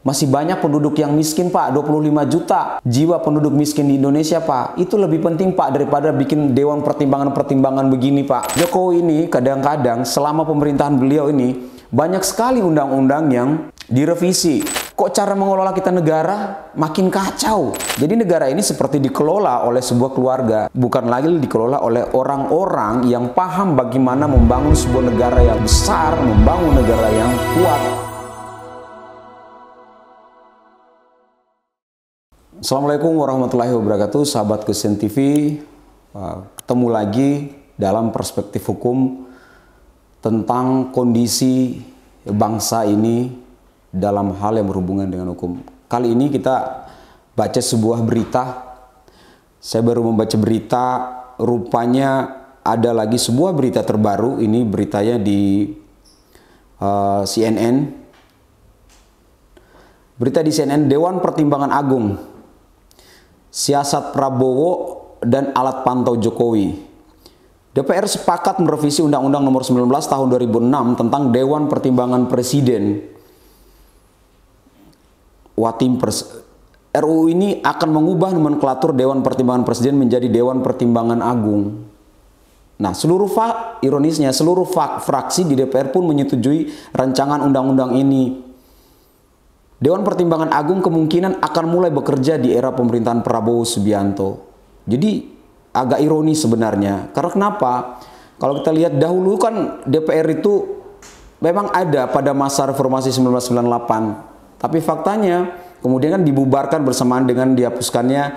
Masih banyak penduduk yang miskin, Pak. 25 juta jiwa penduduk miskin di Indonesia, Pak. Itu lebih penting, Pak, daripada bikin dewan pertimbangan-pertimbangan begini, Pak. Jokowi ini kadang-kadang selama pemerintahan beliau ini banyak sekali undang-undang yang direvisi. Kok cara mengelola kita negara makin kacau. Jadi negara ini seperti dikelola oleh sebuah keluarga, bukan lagi dikelola oleh orang-orang yang paham bagaimana membangun sebuah negara yang besar, membangun negara yang kuat. Assalamualaikum warahmatullahi wabarakatuh, sahabat Kusen TV. Ketemu lagi dalam perspektif hukum tentang kondisi bangsa ini dalam hal yang berhubungan dengan hukum. Kali ini kita baca sebuah berita. Saya baru membaca berita, rupanya ada lagi sebuah berita terbaru. Ini beritanya di CNN. Berita di CNN, Dewan Pertimbangan Agung, siasat Prabowo dan alat pantau Jokowi. DPR sepakat merevisi Undang-Undang Nomor 19 Tahun 2006 tentang Dewan Pertimbangan Presiden. RUU ini akan mengubah nomenklatur Dewan Pertimbangan Presiden menjadi Dewan Pertimbangan Agung. Nah, ironisnya seluruh fraksi di DPR pun menyetujui rancangan undang-undang ini. Dewan Pertimbangan Agung kemungkinan akan mulai bekerja di era pemerintahan Prabowo Subianto. Jadi agak ironis sebenarnya. Karena kenapa? Kalau kita lihat dahulu kan DPR itu memang ada pada masa reformasi 1998. Tapi faktanya kemudian kan dibubarkan bersamaan dengan dihapuskannya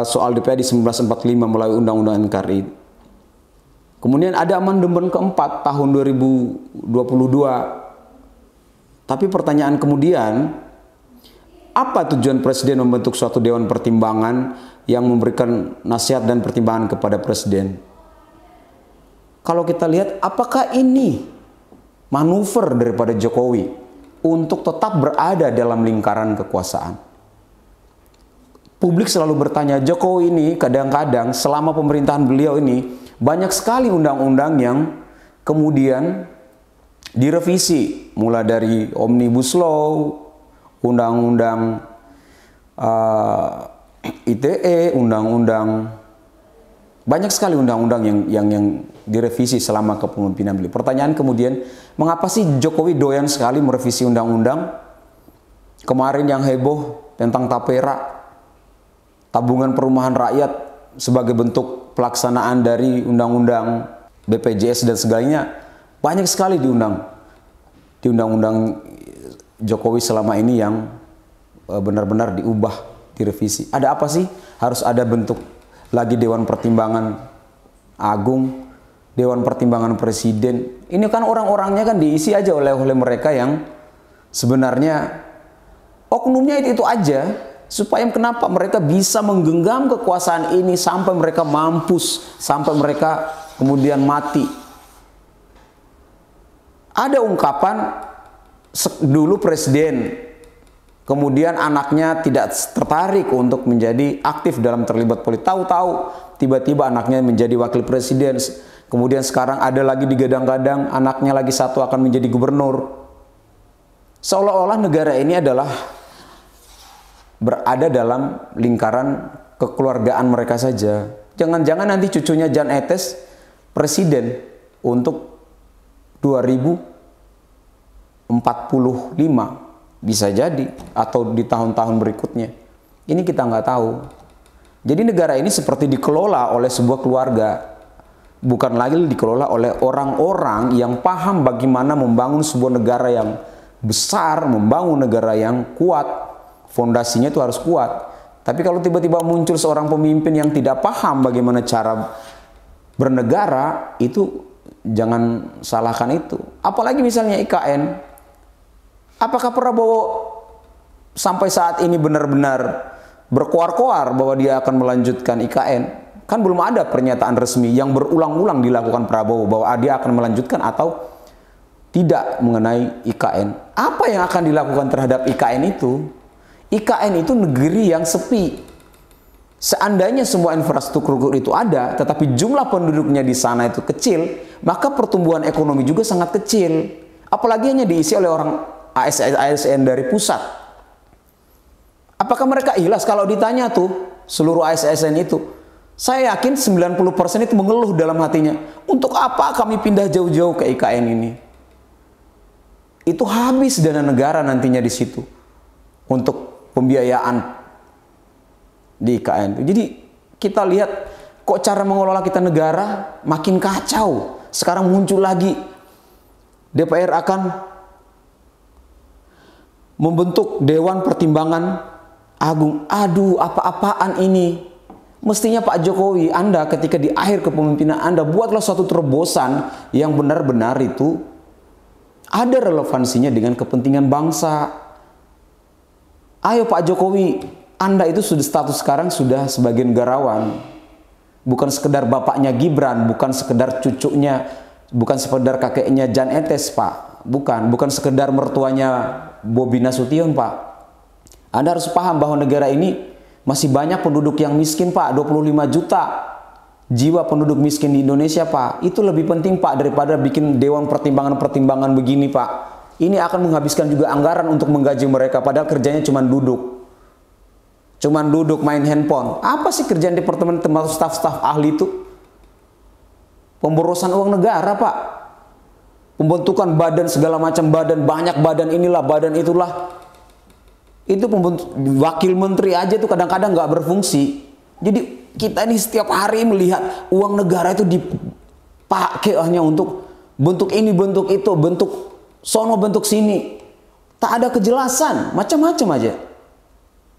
soal DPR di 1945 melalui Undang-Undang NKRI. Kemudian ada amandemen keempat tahun 2022. Tapi pertanyaan kemudian, apa tujuan Presiden membentuk suatu Dewan Pertimbangan yang memberikan nasihat dan pertimbangan kepada Presiden? Kalau kita lihat, apakah ini manuver daripada Jokowi untuk tetap berada dalam lingkaran kekuasaan? Publik selalu bertanya, Jokowi ini kadang-kadang selama pemerintahan beliau ini banyak sekali undang-undang yang kemudian direvisi, mulai dari Omnibus Law, Undang-Undang ITE, Undang-Undang, banyak sekali undang-undang yang direvisi selama kepemimpinan beliau. Pertanyaan kemudian, mengapa sih Jokowi doyan sekali merevisi undang-undang? Kemarin yang heboh tentang Tapera, tabungan perumahan rakyat sebagai bentuk pelaksanaan dari undang-undang BPJS dan segalanya, banyak sekali di undang-undang Jokowi selama ini yang benar-benar diubah, direvisi. Ada apa sih? Harus ada bentuk lagi Dewan Pertimbangan Agung, Dewan Pertimbangan Presiden. Ini kan orang-orangnya kan diisi aja oleh mereka yang sebenarnya oknumnya itu aja. Supaya kenapa mereka bisa menggenggam kekuasaan ini sampai mereka mampus, sampai mereka kemudian mati. Ada ungkapan dulu presiden, kemudian anaknya tidak tertarik untuk menjadi aktif dalam terlibat politik. Tahu-tahu tiba-tiba anaknya menjadi wakil presiden. Kemudian sekarang ada lagi digadang-gadang anaknya lagi satu akan menjadi gubernur. Seolah-olah negara ini adalah berada dalam lingkaran kekeluargaan mereka saja. Jangan-jangan nanti cucunya Jan Etes presiden untuk 2045 bisa jadi, atau di tahun-tahun berikutnya. Ini kita nggak tahu. Jadi negara ini seperti dikelola oleh sebuah keluarga, bukan lagi dikelola oleh orang-orang yang paham bagaimana membangun sebuah negara yang besar, membangun negara yang kuat. Fondasinya itu harus kuat. Tapi kalau tiba-tiba muncul seorang pemimpin yang tidak paham bagaimana cara bernegara, itu jangan salahkan itu. Apalagi misalnya IKN. Apakah Prabowo sampai saat ini benar-benar berkoar-koar bahwa dia akan melanjutkan IKN? Kan belum ada pernyataan resmi yang berulang-ulang dilakukan Prabowo bahwa dia akan melanjutkan atau tidak mengenai IKN. Apa yang akan dilakukan terhadap IKN itu? IKN itu negeri yang sepi. Seandainya semua infrastruktur itu ada, tetapi jumlah penduduknya di sana itu kecil, maka pertumbuhan ekonomi juga sangat kecil. Apalagi hanya diisi oleh orang ASN dari pusat. Apakah mereka ikhlas? Kalau ditanya tuh seluruh ASN itu, saya yakin 90% itu mengeluh dalam hatinya. Untuk apa kami pindah jauh-jauh ke IKN ini? Itu habis dana negara nantinya di situ untuk pembiayaan di IKN. Jadi kita lihat kok cara mengelola kita negara makin kacau. Sekarang muncul lagi DPR akan membentuk Dewan Pertimbangan Agung. Aduh, apa-apaan ini? Mestinya Pak Jokowi, Anda ketika di akhir kepemimpinan Anda, buatlah suatu terobosan yang benar-benar itu ada relevansinya dengan kepentingan bangsa. Ayo Pak Jokowi, Anda itu sudah status sekarang sudah sebagai negarawan. Bukan sekedar bapaknya Gibran, bukan sekedar cucunya, bukan sekedar kakeknya Jan Etes, Pak. Bukan sekedar mertuanya Bobi Nasution, Pak. Anda harus paham bahwa negara ini masih banyak penduduk yang miskin, Pak. 25 juta jiwa penduduk miskin di Indonesia, Pak. Itu lebih penting, Pak, daripada bikin dewan pertimbangan-pertimbangan begini, Pak. Ini akan menghabiskan juga anggaran untuk menggaji mereka, padahal kerjanya cuma duduk. Cuman duduk main handphone. Apa sih kerjaan departemen termasuk staf-staf ahli itu? Pemborosan uang negara, Pak. Pembentukan badan, segala macam badan, banyak badan inilah, badan itulah. Itu wakil menteri aja tuh kadang-kadang nggak berfungsi. Jadi kita ini setiap hari melihat uang negara itu dipakai hanya untuk bentuk ini, bentuk itu, bentuk sono, bentuk sini. Tak ada kejelasan, macam-macam aja.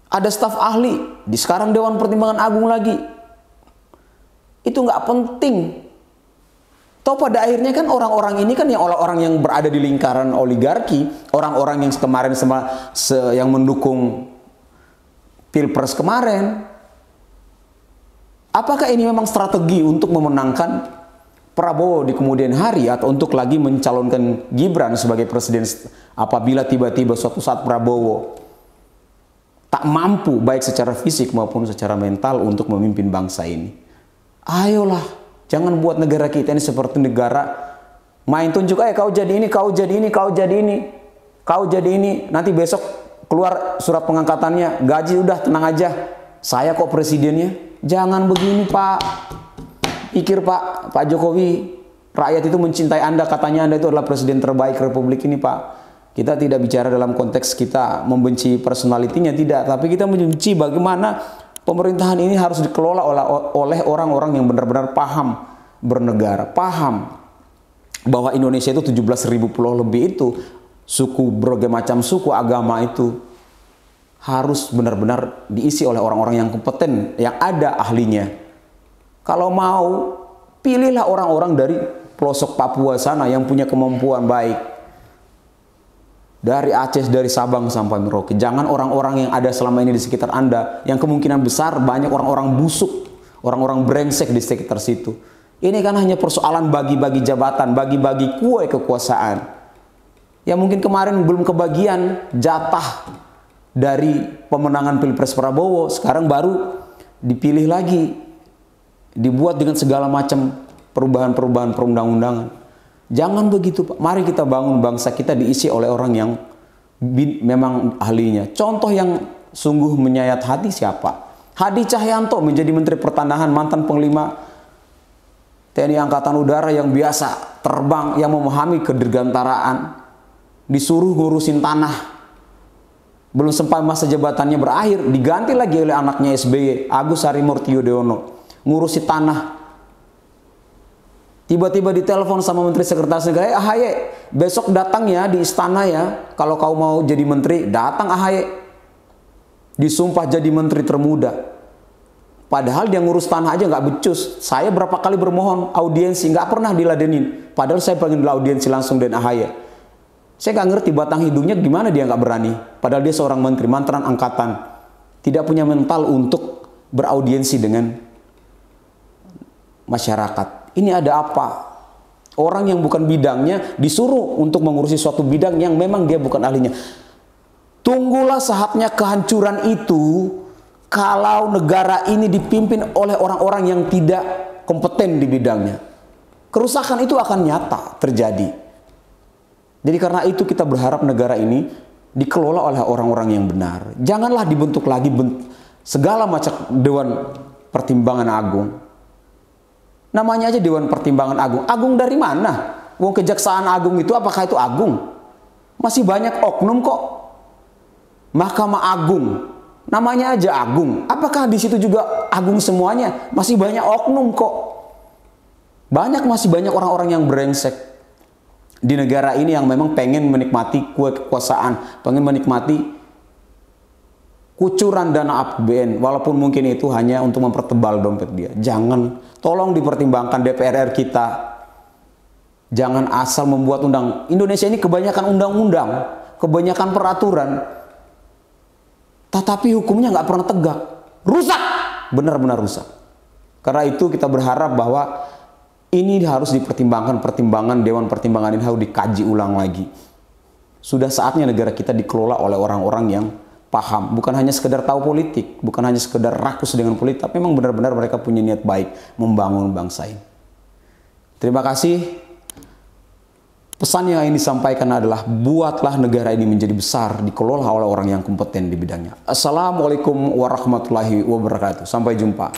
Ada staf ahli, di sekarang Dewan Pertimbangan Agung lagi. Itu nggak penting. Toh pada akhirnya kan orang-orang ini kan yang orang-orang yang berada di lingkaran oligarki, orang-orang yang kemarin yang mendukung Pilpres kemarin. Apakah ini memang strategi untuk memenangkan Prabowo di kemudian hari atau untuk lagi mencalonkan Gibran sebagai presiden apabila tiba-tiba suatu saat Prabowo tak mampu baik secara fisik maupun secara mental untuk memimpin bangsa ini? Ayolah. Jangan buat negara kita ini seperti negara main tunjuk, kau jadi ini, kau jadi ini, kau jadi ini, kau jadi ini. Nanti besok keluar surat pengangkatannya, gaji udah tenang aja. Saya kok presidennya. Jangan begini, Pak. Pikir, Pak Jokowi, rakyat itu mencintai Anda, katanya Anda itu adalah presiden terbaik Republik ini, Pak. Kita tidak bicara dalam konteks kita membenci personalitinya, tidak. Tapi kita membenci bagaimana pemerintahan ini harus dikelola oleh orang-orang yang benar-benar paham bernegara, paham bahwa Indonesia itu 17.000 pulau lebih itu, suku, berbagai macam suku, agama itu harus benar-benar diisi oleh orang-orang yang kompeten, yang ada ahlinya. Kalau mau, pilihlah orang-orang dari pelosok Papua sana yang punya kemampuan baik. Dari Aceh, dari Sabang sampai Merauke. Jangan orang-orang yang ada selama ini di sekitar Anda, yang kemungkinan besar banyak orang-orang busuk, orang-orang brengsek di sekitar situ. Ini kan hanya persoalan bagi-bagi jabatan, bagi-bagi kue kekuasaan. Ya mungkin kemarin belum kebagian jatah dari pemenangan Pilpres Prabowo, sekarang baru dipilih lagi. Dibuat dengan segala macam perubahan-perubahan perundang-undangan. Jangan begitu, Pak. Mari kita bangun bangsa kita diisi oleh orang yang memang ahlinya. Contoh yang sungguh menyayat hati siapa? Hadi Cahyanto menjadi Menteri Pertanahan, mantan Panglima TNI Angkatan Udara yang biasa terbang, yang memahami kedirgantaraan, disuruh ngurusin tanah. Belum sampai masa jabatannya berakhir, diganti lagi oleh anaknya SBY, Agus Harimurti Yudhoyono, ngurusi tanah. Tiba-tiba ditelepon sama Menteri Sekretaris Negara, AHY, besok datang ya di istana ya, kalau kau mau jadi menteri, datang AHY. Disumpah jadi menteri termuda. Padahal dia ngurus tanah aja nggak becus. Saya berapa kali bermohon audiensi, nggak pernah diladenin. Padahal saya pengen audiensi langsung dengan AHY. Saya nggak ngerti batang hidungnya gimana dia nggak berani. Padahal dia seorang menteri, mantan angkatan. Tidak punya mental untuk beraudiensi dengan masyarakat. Ini ada apa? Orang yang bukan bidangnya disuruh untuk mengurusi suatu bidang yang memang dia bukan ahlinya. Tunggulah saatnya kehancuran itu kalau negara ini dipimpin oleh orang-orang yang tidak kompeten di bidangnya. Kerusakan itu akan nyata terjadi. Jadi karena itu kita berharap negara ini dikelola oleh orang-orang yang benar. Janganlah dibentuk lagi segala macam Dewan Pertimbangan Agung. Namanya aja Dewan Pertimbangan Agung. Agung dari mana? Wong Kejaksaan Agung itu apakah itu agung? Masih banyak oknum kok. Mahkamah Agung, namanya aja agung. Apakah di situ juga agung semuanya? Masih banyak oknum kok. Masih banyak orang-orang yang brengsek di negara ini yang memang pengen menikmati kue kekuasaan, pengen menikmati kucuran dana APBN, walaupun mungkin itu hanya untuk mempertebal dompet dia. Jangan, tolong dipertimbangkan DPR kita. Jangan asal membuat Indonesia ini kebanyakan undang-undang, kebanyakan peraturan, tetapi hukumnya nggak pernah tegak. Rusak, benar-benar rusak. Karena itu kita berharap bahwa ini harus dipertimbangkan, Dewan Pertimbangan ini harus dikaji ulang lagi. Sudah saatnya negara kita dikelola oleh orang-orang yang paham, bukan hanya sekedar tahu politik, bukan hanya sekedar rakus dengan politik, tapi memang benar-benar mereka punya niat baik membangun bangsa ini. Terima kasih. Pesan yang ingin disampaikan adalah buatlah negara ini menjadi besar, dikelola oleh orang yang kompeten di bidangnya. Assalamualaikum warahmatullahi wabarakatuh. Sampai jumpa.